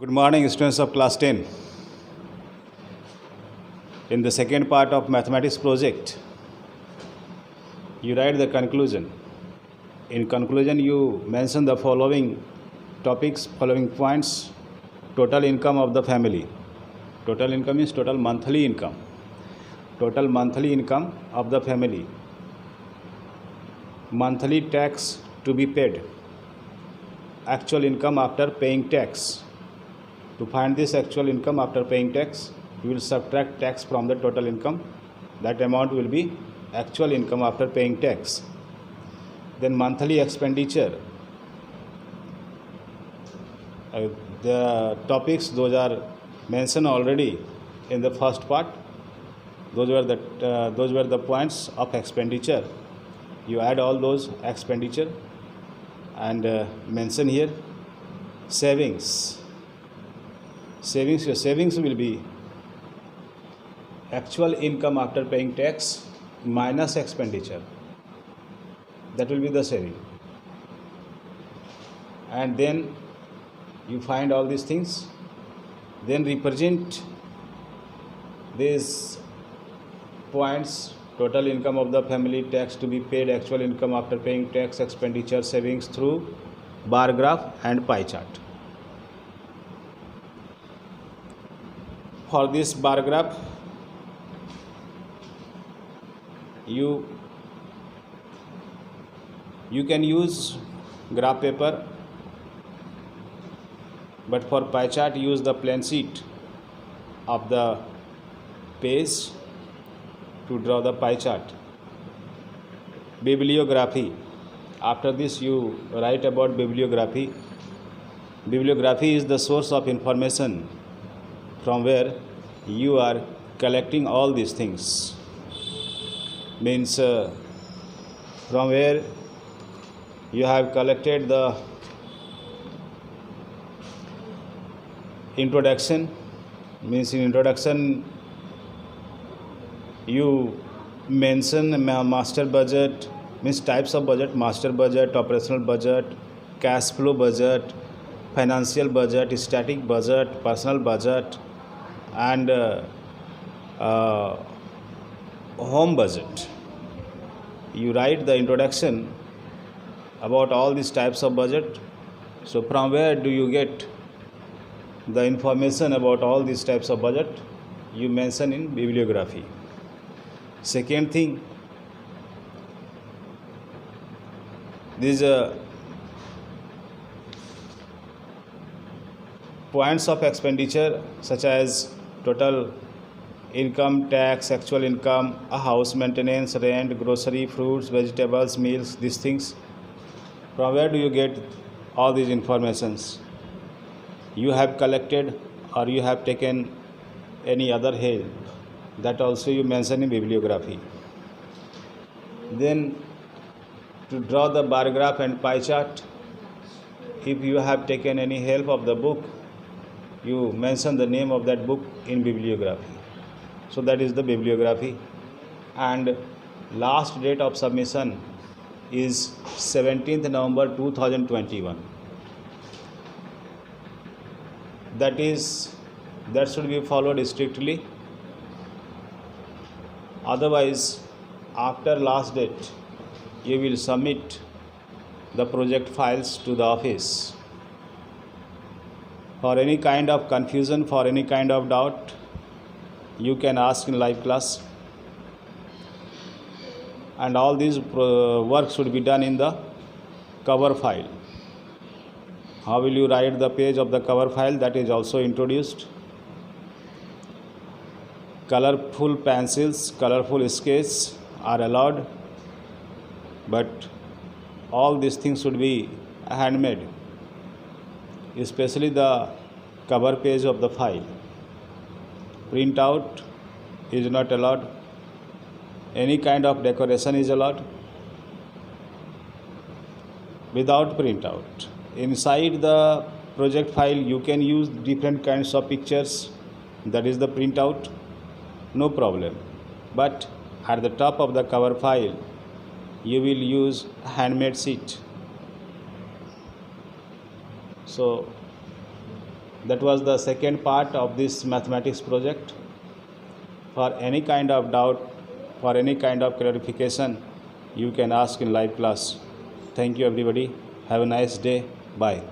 Good morning, students of class 10. In the second part of mathematics project, you write the conclusion. In conclusion, you mention the following topics, following points: total income of the family. Total income is total monthly income. Total monthly income of the family. Monthly tax to be paid. Actual income after paying tax. To find this actual income after paying tax, you will subtract tax from the total income. That amount will be actual income after paying tax. Then monthly expenditure. The topics, those are mentioned already in the first part. Those were the points of expenditure. You add all those expenditure and mention here savings. Your savings will be actual income after paying tax minus expenditure. That will be the saving. And then you find all these things. Then represent these points: total income of the family, tax to be paid, actual income after paying tax, expenditure, savings, through bar graph and pie chart. For this bar graph, you can use graph paper, but for pie chart use the plain sheet of the page to draw the pie chart. Bibliography. After this you write about bibliography. Bibliography is the source of information from where you are collecting all these things. Means from where you have collected the introduction. Means in introduction you mention master budget, means types of budget: master budget, operational budget, cash flow budget, financial budget, static budget, personal budget, and home budget. You write the introduction about all these types of budget. So from where do you get the information about all these types of budget? You mention in bibliography. Second thing, these points of expenditure such as total income, tax, actual income, a house maintenance, rent, grocery, fruits, vegetables, meals, these things. From where do you get all these informations? You have collected or you have taken any other help, that also you mention in bibliography. Then to draw the bar graph and pie chart, if you have taken any help of the book, you mention the name of that book in bibliography. So that is the bibliography. And last date of submission is 17th November 2021. That should be followed strictly. Otherwise, after last date, you will submit the project files to the office. For any kind of confusion, for any kind of doubt, you can ask in live class. And all these work should be done in the cover file. How will you write the page of the cover file? That is also introduced. Colorful pencils, colorful sketches are allowed, but all these things should be handmade, especially the cover page of the file. Printout is not allowed. Any kind of decoration is allowed without printout. Inside the project file you can use different kinds of pictures, that is the printout, no problem. But at the top of the cover file you will use handmade sheet. So That was the second part of this mathematics project. For any kind of doubt, for any kind of clarification, you can ask in live class. Thank you everybody. Have a nice day. Bye.